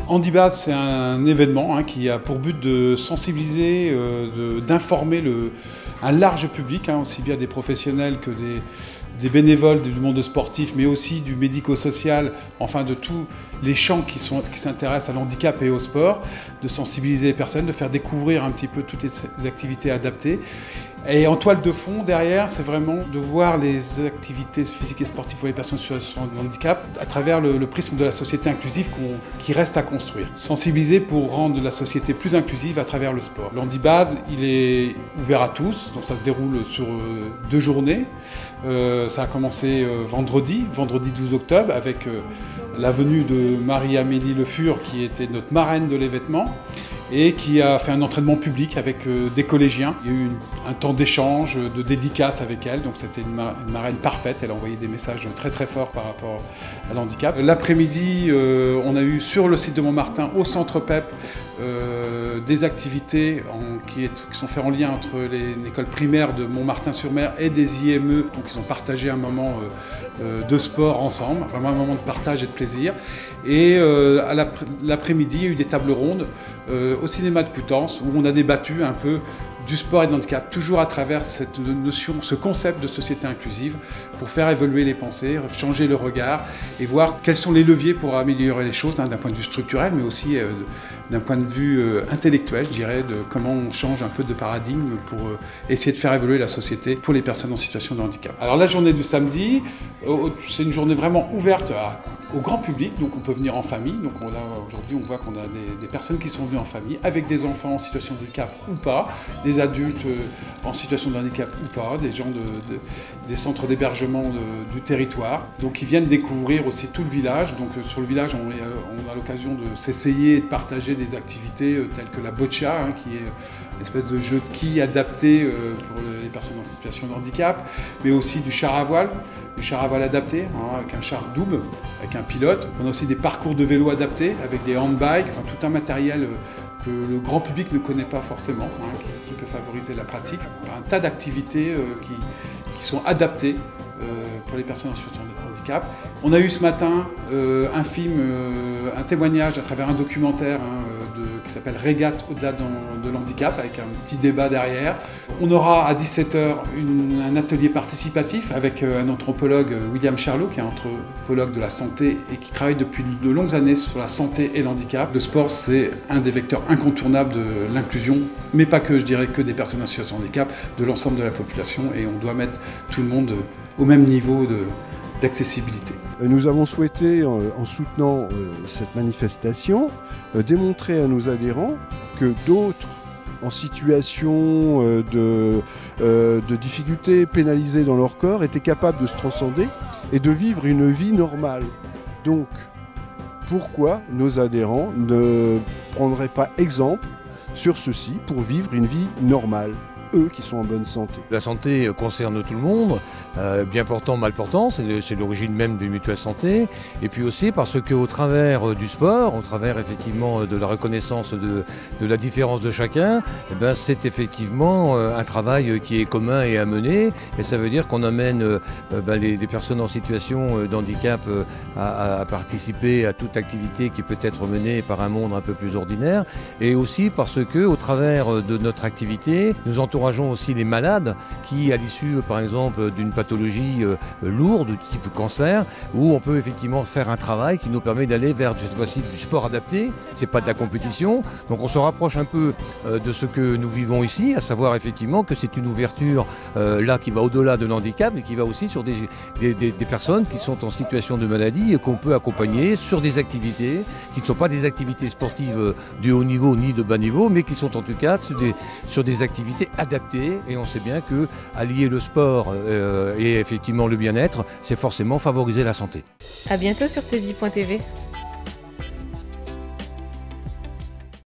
Handibase, c'est un événement qui a pour but de sensibiliser, d'informer un large public, aussi bien des professionnels que des bénévoles du monde sportif, mais aussi du médico-social, enfin de tous les champs qui s'intéressent à l'handicap et au sport, de sensibiliser les personnes, de faire découvrir un petit peu toutes les activités adaptées. Et en toile de fond, derrière, c'est vraiment de voir les activités physiques et sportives pour les personnes en situation de handicap à travers le prisme de la société inclusive qui reste à construire. Sensibiliser pour rendre la société plus inclusive à travers le sport. L'handibase, il est ouvert à tous, donc ça se déroule sur 2 journées. Ça a commencé vendredi 12 octobre, avec la venue de Marie-Amélie Le Fur, qui était notre marraine de l'événement, et qui a fait un entraînement public avec des collégiens. Il y a eu un temps d'échange, de dédicace avec elle, donc c'était une marraine parfaite. Elle a envoyé des messages très très forts par rapport à l'handicap. L'après-midi, on a eu sur le site de Montmartin, au centre PEP, des activités qui sont faites en lien entre l'école primaire de Montmartin-sur-Mer et des IME. Donc ils ont partagé un moment de sport ensemble, vraiment un moment de partage et de plaisir. Et à l'après-midi, il y a eu des tables rondes au cinéma de Coutances où on a débattu un peu du sport et de l'handicap, toujours à travers cette notion, ce concept de société inclusive, pour faire évoluer les pensées, changer le regard et voir quels sont les leviers pour améliorer les choses, d'un point de vue structurel, mais aussi d'un point de vue intellectuel, je dirais, de comment on change un peu de paradigme pour essayer de faire évoluer la société pour les personnes en situation de handicap. Alors la journée du samedi, c'est une journée vraiment ouverte au grand public, donc on peut venir en famille. Donc aujourd'hui on voit qu'on a des personnes qui sont venues en famille, avec des enfants en situation de handicap ou pas, des adultes en situation de handicap ou pas, des gens des centres d'hébergement du territoire. Donc ils viennent découvrir aussi tout le village. Donc sur le village on a l'occasion de s'essayer et de partager des activités telles que la boccia, qui est une espèce de jeu de quilles adapté pour les personnes en situation de handicap, mais aussi du char à voile adapté, avec un char double, avec un pilote. On a aussi des parcours de vélo adaptés, avec des handbikes, enfin, tout un matériel que le grand public ne connaît pas forcément, qui peut favoriser la pratique. Un tas d'activités qui sont adaptées pour les personnes en situation de handicap. On a eu ce matin un témoignage à travers un documentaire qui s'appelle Régate au-delà de l'handicap, avec un petit débat derrière. On aura à 17 h un atelier participatif avec un anthropologue, William Charlot, qui est anthropologue de la santé et qui travaille depuis de longues années sur la santé et l'handicap. Le sport, c'est un des vecteurs incontournables de l'inclusion, mais pas que, je dirais, que des personnes en situation de handicap, de l'ensemble de la population, et on doit mettre tout le monde au même niveau d'accessibilité. Nous avons souhaité, en soutenant cette manifestation, démontrer à nos adhérents que d'autres en situation de difficulté, pénalisés dans leur corps, étaient capables de se transcender et de vivre une vie normale. Donc, pourquoi nos adhérents ne prendraient pas exemple sur ceci pour vivre une vie normale, eux qui sont en bonne santé? La santé concerne tout le monde, bien portant, mal portant, c'est l'origine même du mutuelle santé. Et puis aussi parce qu'au travers du sport, au travers effectivement de la reconnaissance de la différence de chacun, c'est effectivement un travail qui est commun et à mener. Et ça veut dire qu'on amène les personnes en situation d'handicap à participer à toute activité qui peut être menée par un monde un peu plus ordinaire. Et aussi parce qu'au travers de notre activité, nous encourageons aussi les malades qui, à l'issue par exemple d'une pathologie lourde, type cancer, où on peut effectivement faire un travail qui nous permet d'aller vers cette fois-ci du sport adapté. C'est pas de la compétition, donc on se rapproche un peu de ce que nous vivons ici, à savoir effectivement que c'est une ouverture là qui va au-delà de l'handicap et qui va aussi sur des personnes qui sont en situation de maladie et qu'on peut accompagner sur des activités qui ne sont pas des activités sportives de haut niveau ni de bas niveau, mais qui sont en tout cas sur des activités adaptées. Et on sait bien que allier le sport et effectivement le bien-être, c'est forcément favoriser la santé. À bientôt sur tvie.tv.